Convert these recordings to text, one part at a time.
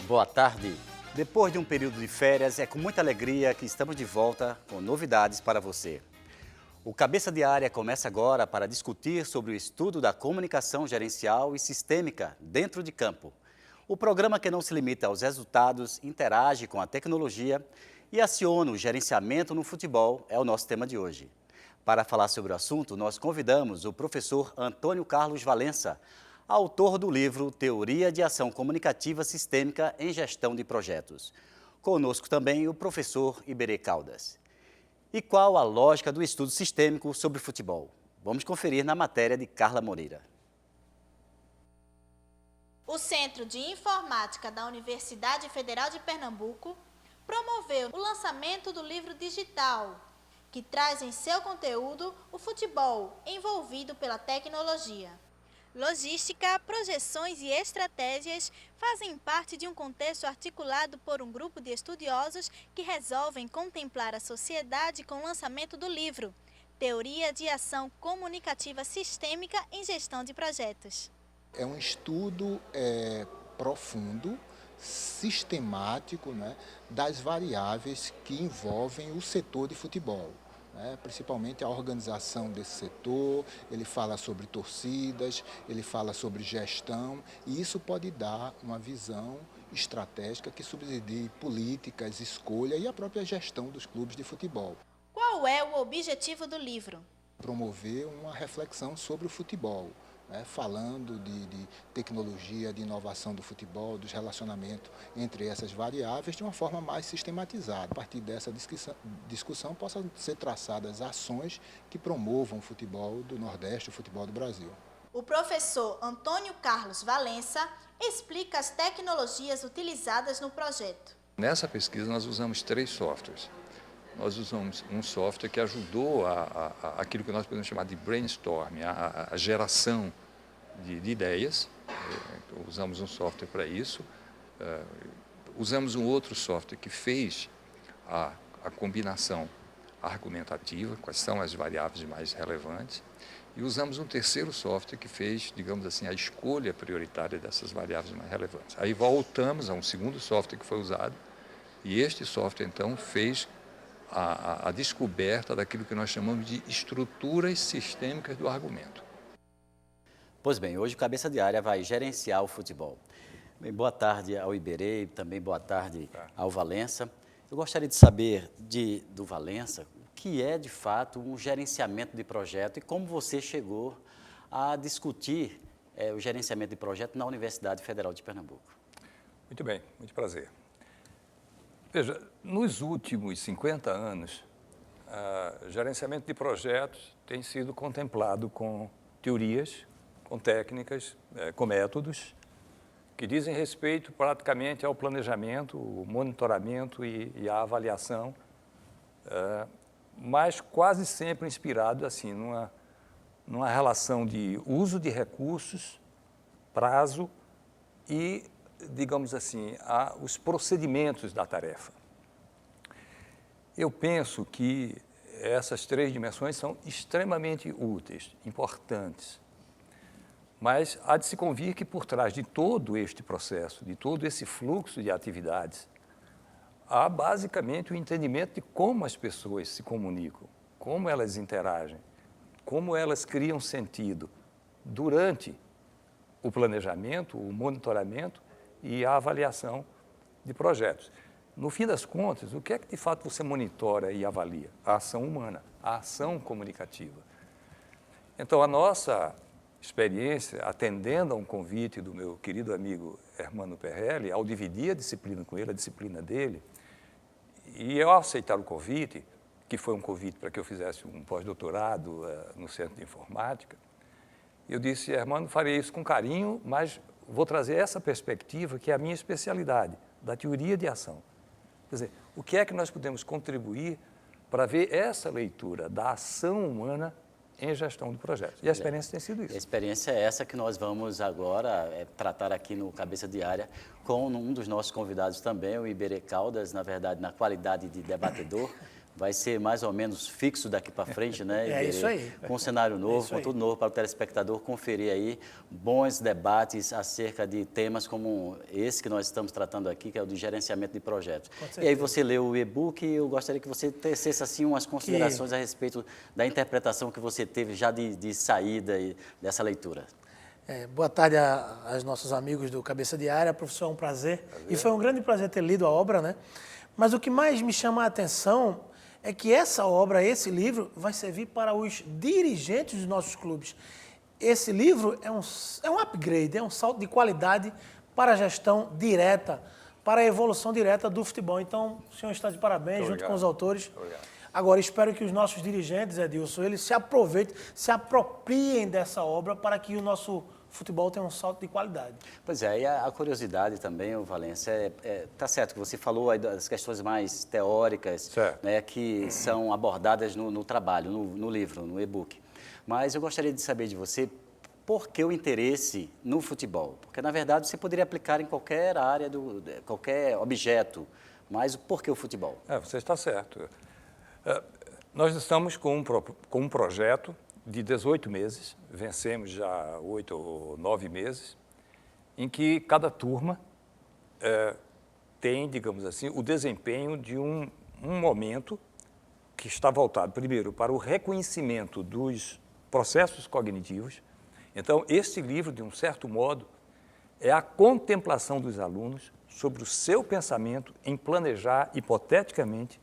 Boa tarde. Depois de um período de férias, é com muita alegria que estamos de volta com novidades para você. O Cabeça de Área começa agora para discutir sobre o estudo da comunicação gerencial e sistêmica dentro de campo. O programa que não se limita aos resultados, interage com a tecnologia e aciona o gerenciamento no futebol é o nosso tema de hoje. Para falar sobre o assunto, nós convidamos o professor Antônio Carlos Valença, autor do livro Teoria de Ação Comunicativa Sistêmica em Gestão de Projetos. Conosco também o professor Iberê Caldas. E qual a lógica do estudo sistêmico sobre futebol? Vamos conferir na matéria de Carla Moreira. O Centro de Informática da Universidade Federal de Pernambuco promoveu o lançamento do livro digital, que traz em seu conteúdo o futebol envolvido pela tecnologia. Logística, projeções e estratégias fazem parte de um contexto articulado por um grupo de estudiosos que resolvem contemplar a sociedade com o lançamento do livro Teoria de Ação Comunicativa Sistêmica em Gestão de Projetos. É um estudo profundo, sistemático, né, das variáveis que envolvem o setor de futebol. Principalmente a organização desse setor, ele fala sobre torcidas, ele fala sobre gestão, e isso pode dar uma visão estratégica que subsidie políticas, escolha e a própria gestão dos clubes de futebol. Qual é o objetivo do livro? Promover uma reflexão sobre o futebol, falando de tecnologia, de inovação do futebol, dos relacionamentos entre essas variáveis de uma forma mais sistematizada. A partir dessa discussão possam ser traçadas ações que promovam o futebol do Nordeste, o futebol do Brasil. O professor Antônio Carlos Valença explica as tecnologias utilizadas no projeto. Nessa pesquisa nós usamos 3 softwares. Nós usamos um software que ajudou aquilo que nós podemos chamar de brainstorm, a geração de ideias. Usamos um software para isso. Usamos um outro software que fez a combinação argumentativa, quais são as variáveis mais relevantes. E usamos um terceiro software que fez, digamos assim, a escolha prioritária dessas variáveis mais relevantes. Aí voltamos a um segundo software que foi usado, e este software, então, fez a descoberta daquilo que nós chamamos de estruturas sistêmicas do argumento. Pois bem, hoje o Cabeça de Área vai gerenciar o futebol. Bem, boa tarde ao Iberê, também boa tarde ao Valença. Eu gostaria de saber do Valença o que é, de fato, um gerenciamento de projeto e como você chegou a discutir o gerenciamento de projeto na Universidade Federal de Pernambuco. Muito bem, muito prazer. Veja, nos últimos 50 anos, gerenciamento de projetos tem sido contemplado com teorias, com técnicas, com métodos, que dizem respeito praticamente ao planejamento, o monitoramento e a avaliação, mas quase sempre inspirado assim, numa relação de uso de recursos, prazo e, digamos assim, os procedimentos da tarefa. Eu penso que essas 3 dimensões são extremamente úteis, importantes, mas há de se convir que por trás de todo este processo, de todo esse fluxo de atividades, há basicamente o entendimento de como as pessoas se comunicam, como elas interagem, como elas criam sentido durante o planejamento, o monitoramento e a avaliação de projetos. No fim das contas, o que é que de fato você monitora e avalia? A ação humana, a ação comunicativa. Então, a nossa experiência, atendendo a um convite do meu querido amigo Hermano Perrelli, ao dividir a disciplina com ele, a disciplina dele, e ao aceitar o convite, que foi um convite para que eu fizesse um pós-doutorado no Centro de Informática, eu disse, Hermano, farei isso com carinho, mas vou trazer essa perspectiva que é a minha especialidade, da teoria de ação. Quer dizer, o que é que nós podemos contribuir para ver essa leitura da ação humana em gestão de projetos? E a experiência tem sido isso. A experiência é essa que nós vamos agora tratar aqui no Cabeça de Área com um dos nossos convidados também, o Iberê Caldas, na verdade, na qualidade de debatedor. vai ser mais ou menos fixo daqui para frente, né? É isso aí. Com um cenário novo, isso com aí. tudo novo para o telespectador conferir aí bons debates acerca de temas como esse que nós estamos tratando aqui, que é o de gerenciamento de projetos. E aí você leu o e-book e eu gostaria que você tecesse assim umas considerações a respeito da interpretação que você teve já de saída dessa leitura. Boa tarde aos nossos amigos do Cabeça de Área, professor, é um prazer. E foi um grande prazer ter lido a obra, né? Mas o que mais me chama a atenção é que essa obra, esse livro, vai servir para os dirigentes dos nossos clubes. Esse livro é um upgrade, é um salto de qualidade para a gestão direta, para a evolução direta do futebol. Então, o senhor está de parabéns, junto com os autores. Agora, espero que os nossos dirigentes, Edilson, eles se aproveitem, se apropriem dessa obra para que o nosso futebol tenha um salto de qualidade. Pois é, e a curiosidade também, Valência, tá certo que você falou aí das questões mais teóricas, né, que são abordadas no trabalho, no livro, no e-book. Mas eu gostaria de saber de você, por que o interesse no futebol? Porque, na verdade, você poderia aplicar em qualquer área, qualquer objeto, mas por que o futebol? Você está certo. Nós estamos com um projeto de 18 meses, vencemos já 8 ou 9 meses, em que cada turma tem, digamos assim, o desempenho de um momento que está voltado, primeiro, para o reconhecimento dos processos cognitivos. Então, este livro, de um certo modo, é a contemplação dos alunos sobre o seu pensamento em planejar, hipoteticamente,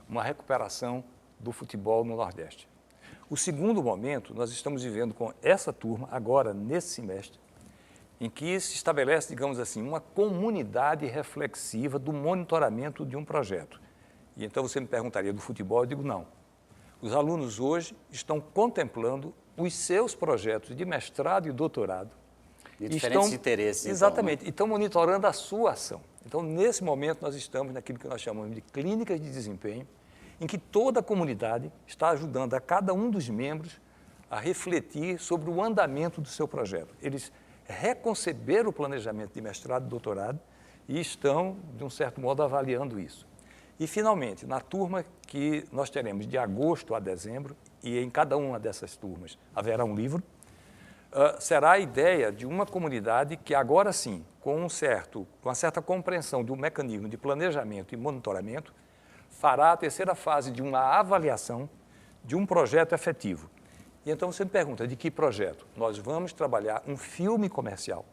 uma recuperação do futebol no Nordeste. O segundo momento, nós estamos vivendo com essa turma, agora, nesse semestre, em que se estabelece, digamos assim, uma comunidade reflexiva do monitoramento de um projeto. E então você me perguntaria do futebol, eu digo não. Os alunos hoje estão contemplando os seus projetos de mestrado e doutorado. De diferentes interesses. Exatamente, então, né? E estão monitorando a sua ação. Então, nesse momento, nós estamos naquilo que nós chamamos de clínicas de desempenho, em que toda a comunidade está ajudando a cada um dos membros a refletir sobre o andamento do seu projeto. Eles reconceberam o planejamento de mestrado e doutorado e estão, de um certo modo, avaliando isso. E, finalmente, na turma que nós teremos de agosto a dezembro, e em cada uma dessas turmas haverá um livro, será a ideia de uma comunidade que agora sim, com uma certa compreensão de um mecanismo de planejamento e monitoramento, fará a terceira fase de uma avaliação de um projeto efetivo. E então você me pergunta, de que projeto? Nós vamos trabalhar um filme comercial,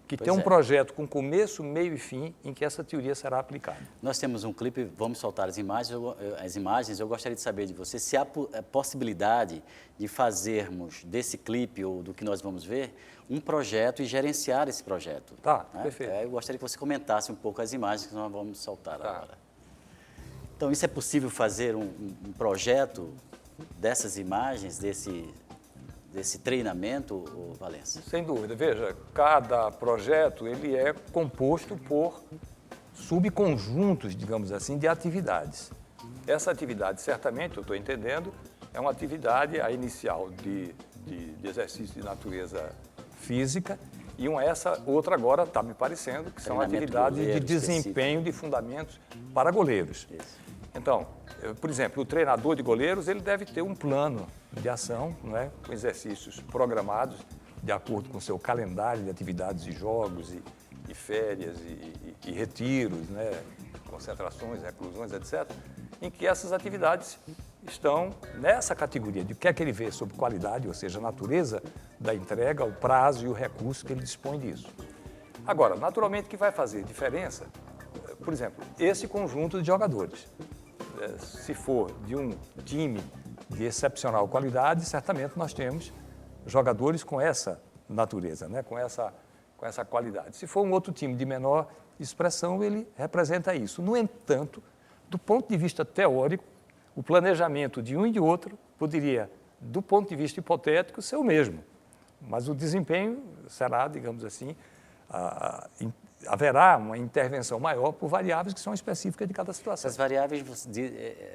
que tem um projeto com começo, meio e fim, em que essa teoria será aplicada. Nós temos um clipe, vamos soltar as imagens. Eu gostaria de saber de você se há possibilidade de fazermos desse clipe, ou do que nós vamos ver, um projeto e gerenciar esse projeto. Tá, né? perfeito. Eu gostaria que você comentasse um pouco as imagens que nós vamos soltar agora. Então, isso é possível fazer um projeto dessas imagens, desse treinamento, Valência? Sem dúvida. Veja, cada projeto ele é composto por subconjuntos, digamos assim, de atividades. Essa atividade, certamente, eu estou entendendo, é uma atividade, a inicial de exercício de natureza física, e essa outra agora está me parecendo que são atividades de desempenho de fundamentos para goleiros. Isso. Então, por exemplo, o treinador de goleiros ele deve ter um plano de ação, não é? Com exercícios programados de acordo com o seu calendário de atividades e jogos e férias e retiros, né? Concentrações, reclusões, etc., em que essas atividades estão nessa categoria de o que é que ele vê sobre qualidade, ou seja, a natureza da entrega, o prazo e o recurso que ele dispõe disso. Agora, naturalmente, o que vai fazer diferença, por exemplo, esse conjunto de jogadores. Se for de um time de excepcional qualidade, certamente nós temos jogadores com essa natureza, né? com essa qualidade. Se for um outro time de menor expressão, ele representa isso. No entanto, do ponto de vista teórico, o planejamento de um e de outro poderia, do ponto de vista hipotético, ser o mesmo. Mas o desempenho será, digamos assim, haverá uma intervenção maior por variáveis que são específicas de cada situação. Essas variáveis,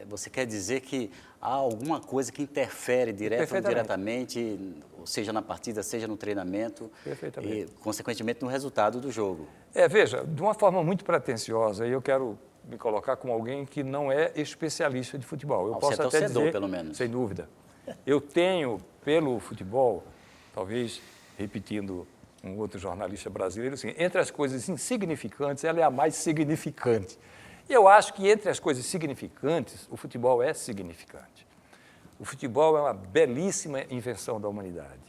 você quer dizer que há alguma coisa que interfere direto ou indiretamente, seja na partida, seja no treinamento, e, consequentemente, no resultado do jogo? Veja, de uma forma muito pretensiosa, e eu quero me colocar como alguém que não é especialista de futebol. Eu Você posso é até torcedor, dizer, pelo menos. sem dúvida, eu tenho pelo futebol, talvez repetindo um outro jornalista brasileiro, assim, entre as coisas insignificantes, ela é a mais significante. E eu acho que entre as coisas significantes, o futebol é significante. O futebol é uma belíssima invenção da humanidade,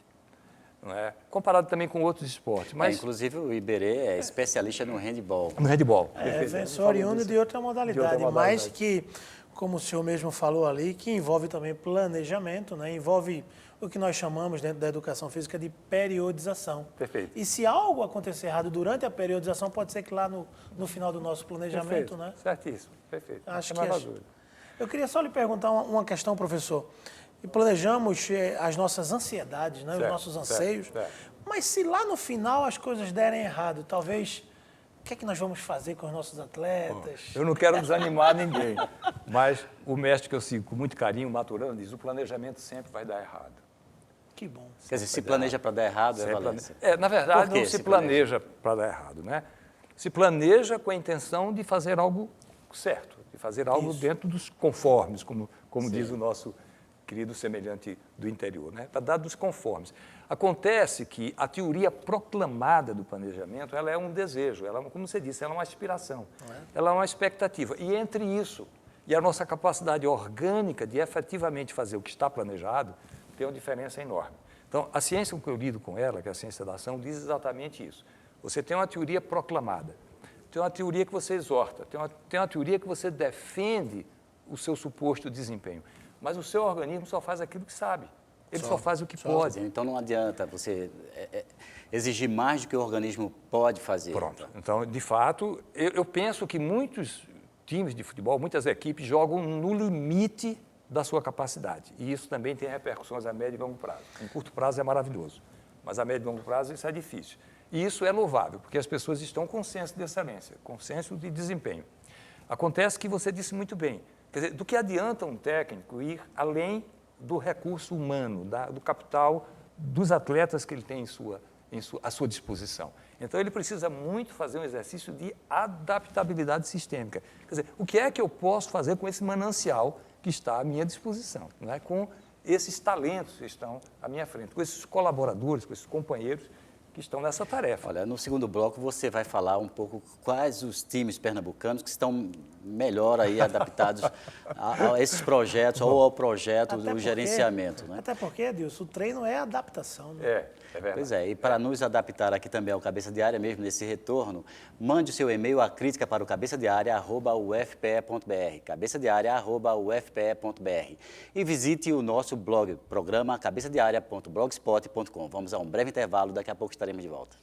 não é? Comparado também com outros esportes. Mas Inclusive, o Iberê é especialista no handball. no handball. Venceu oriundo de outra modalidade, mas modalidade. que, como o senhor mesmo falou ali, que envolve também planejamento, né? Envolve o que nós chamamos dentro da educação física de periodização. Perfeito. E se algo acontecer errado durante a periodização, pode ser que lá no final do nosso planejamento, Perfeito, né? certíssimo, perfeito. Acho Não que tem mais dúvida. Eu queria só lhe perguntar uma questão, professor. E planejamos as nossas ansiedades, né? Os Certo, nossos certo, anseios. certo. Mas se lá no final as coisas derem errado, talvez, o que é que nós vamos fazer com os nossos atletas? Eu não quero desanimar ninguém, mas o mestre que eu sigo com muito carinho, Maturana, diz: o planejamento sempre vai dar errado. Que bom. Quer dizer, se planeja para dar errado, é Sempre Valência. na verdade, Por que não se se planeja para dar errado, né? Se planeja com a intenção de fazer algo certo, de fazer algo dentro dos conformes, como diz o nosso querido semelhante do interior, né? Para dar dos conformes. Acontece que a teoria proclamada do planejamento, ela é um desejo, ela, como você disse, ela é uma aspiração, ela é uma expectativa. E entre isso e a nossa capacidade orgânica de efetivamente fazer o que está planejado, tem uma diferença enorme. Então, a ciência com que eu lido com ela, que é a ciência da ação, diz exatamente isso. Você tem uma teoria proclamada, tem uma teoria que você exorta, tem uma teoria que você defende o seu suposto desempenho, mas o seu organismo só faz aquilo que sabe. Ele só faz o que pode. Então não adianta você exigir mais do que o organismo pode fazer. Pronto. Então, de fato, eu penso que muitos times de futebol, muitas equipes jogam no limite da sua capacidade. E isso também tem repercussões a médio e longo prazo. Em curto prazo é maravilhoso, mas a médio e longo prazo isso é difícil. E isso é louvável, porque as pessoas estão com senso de excelência, com senso de desempenho. Acontece que você disse muito bem, quer dizer, do que adianta um técnico ir além do recurso humano, do capital dos atletas que ele tem à sua disposição. Então, ele precisa muito fazer um exercício de adaptabilidade sistêmica. Quer dizer, o que é que eu posso fazer com esse manancial que está à minha disposição, né? Com esses talentos que estão à minha frente, com esses colaboradores, com esses companheiros que estão nessa tarefa. Olha, no segundo bloco você vai falar um pouco quais os times pernambucanos que estão melhor aí adaptados a esses projetos ou ao projeto do gerenciamento, né? Até porque, Edilson, o treino é adaptação, né? É verdade. Pois é, e para nos adaptar aqui também ao Cabeça de Área, mesmo nesse retorno, mande o seu e-mail a crítica para o cabeçadiaria@ufpe.br, cabeçadiaria@ufpe.br, e visite o nosso blog, programa cabeçadiaria.blogspot.com. Vamos a um breve intervalo, daqui a pouco estaremos de volta.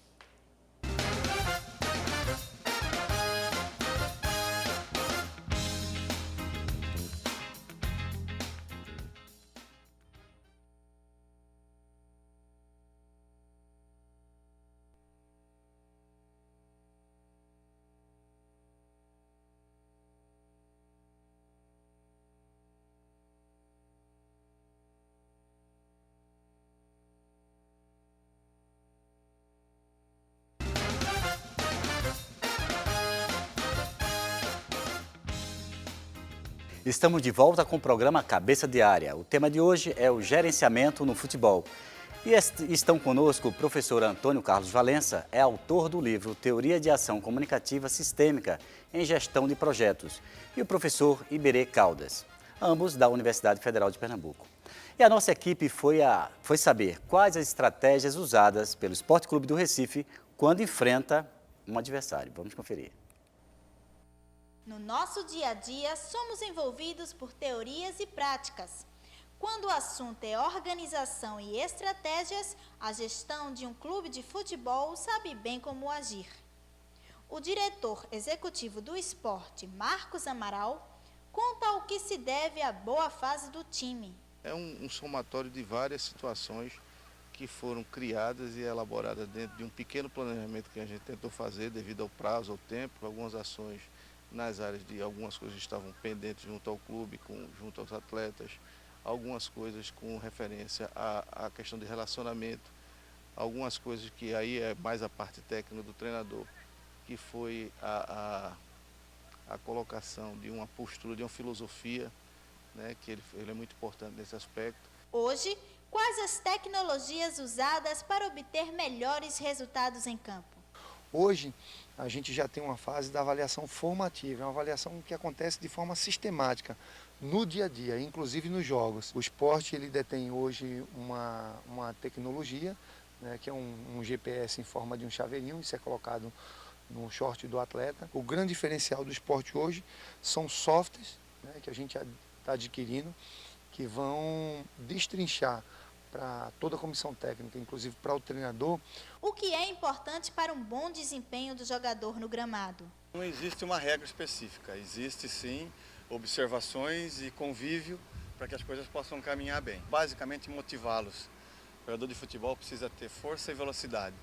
Estamos de volta com o programa Cabeça de Área. O tema de hoje é o gerenciamento no futebol. E estão conosco o professor Antônio Carlos Valença, é autor do livro Teoria de Ação Comunicativa Sistêmica em Gestão de Projetos, e o professor Iberê Caldas, ambos da Universidade Federal de Pernambuco. E a nossa equipe foi saber quais as estratégias usadas pelo Esporte Clube do Recife quando enfrenta um adversário. Vamos conferir. No nosso dia a dia, somos envolvidos por teorias e práticas. Quando o assunto é organização e estratégias, a gestão de um clube de futebol sabe bem como agir. O diretor executivo do esporte, Marcos Amaral, conta ao que se deve a boa fase do time. É um somatório de várias situações que foram criadas e elaboradas dentro de um pequeno planejamento que a gente tentou fazer devido ao prazo, ao tempo, algumas ações nas áreas de algumas coisas estavam pendentes junto ao clube, junto aos atletas, algumas coisas com referência à questão de relacionamento, algumas coisas que aí é mais a parte técnica do treinador, que foi a a colocação de uma postura, de uma filosofia, né, que ele é muito importante nesse aspecto. Hoje, quais as tecnologias usadas para obter melhores resultados em campo? Hoje, a gente já tem uma fase da avaliação formativa, é uma avaliação que acontece de forma sistemática, no dia a dia, inclusive nos jogos. O esporte ele detém hoje uma tecnologia, né, que é um GPS em forma de um chaveirinho, isso é colocado no short do atleta. O grande diferencial do esporte hoje são softwares, né, que a gente está adquirindo, que vão destrinchar para toda a comissão técnica, inclusive para o treinador. O que é importante para um bom desempenho do jogador no gramado? Não existe uma regra específica, existe sim observações e convívio para que as coisas possam caminhar bem. Basicamente motivá-los. O jogador de futebol precisa ter força e velocidade.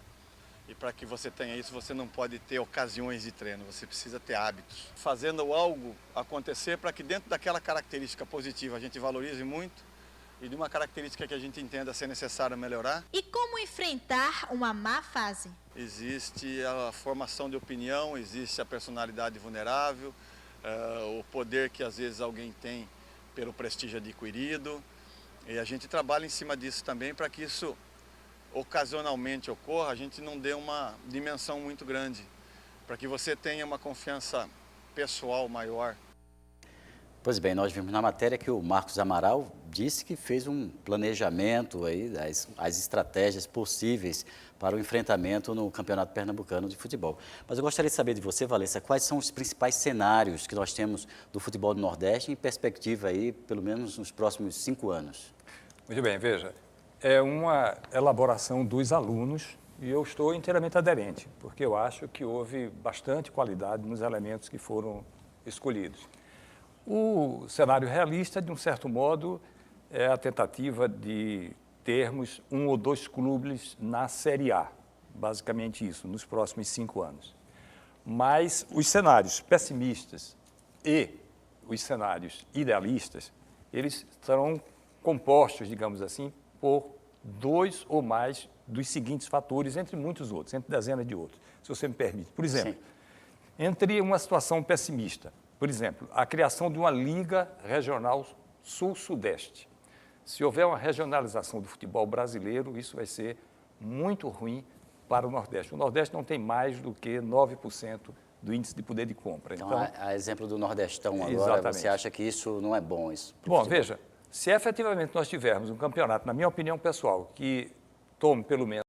E para que você tenha isso, você não pode ter ocasiões de treino, você precisa ter hábitos. Fazendo algo acontecer para que dentro daquela característica positiva a gente valorize muito e de uma característica que a gente entenda ser necessária melhorar. E como enfrentar uma má fase? Existe a formação de opinião, existe a personalidade vulnerável, o poder que às vezes alguém tem pelo prestígio adquirido. E a gente trabalha em cima disso também para que isso ocasionalmente ocorra, a gente não dê uma dimensão muito grande, para que você tenha uma confiança pessoal maior. Pois bem, nós vimos na matéria que o Marcos Amaral disse que fez um planejamento aí das estratégias possíveis para o enfrentamento no Campeonato Pernambucano de Futebol. Mas eu gostaria de saber de você, Valência, quais são os principais cenários que nós temos do futebol do Nordeste em perspectiva aí, pelo menos nos próximos 5 anos? Muito bem, veja, é uma elaboração dos alunos e eu estou inteiramente aderente, porque eu acho que houve bastante qualidade nos elementos que foram escolhidos. O cenário realista, de um certo modo, é a tentativa de termos 1 ou 2 clubes na Série A, basicamente isso, nos próximos 5 anos. Mas os cenários pessimistas e os cenários idealistas, eles serão compostos, digamos assim, por 2 ou mais dos seguintes fatores, entre muitos outros, entre dezenas de outros, se você me permite. Por exemplo, entre uma situação pessimista, por exemplo, a criação de uma Liga Regional Sul-Sudeste. Se houver uma regionalização do futebol brasileiro, isso vai ser muito ruim para o Nordeste. O Nordeste não tem mais do que 9% do índice de poder de compra. Então, a exemplo do Nordestão agora, exatamente. Você acha que isso não é bom? Isso Bom, futebol? veja, se efetivamente nós tivermos um campeonato, na minha opinião pessoal, que tome pelo menos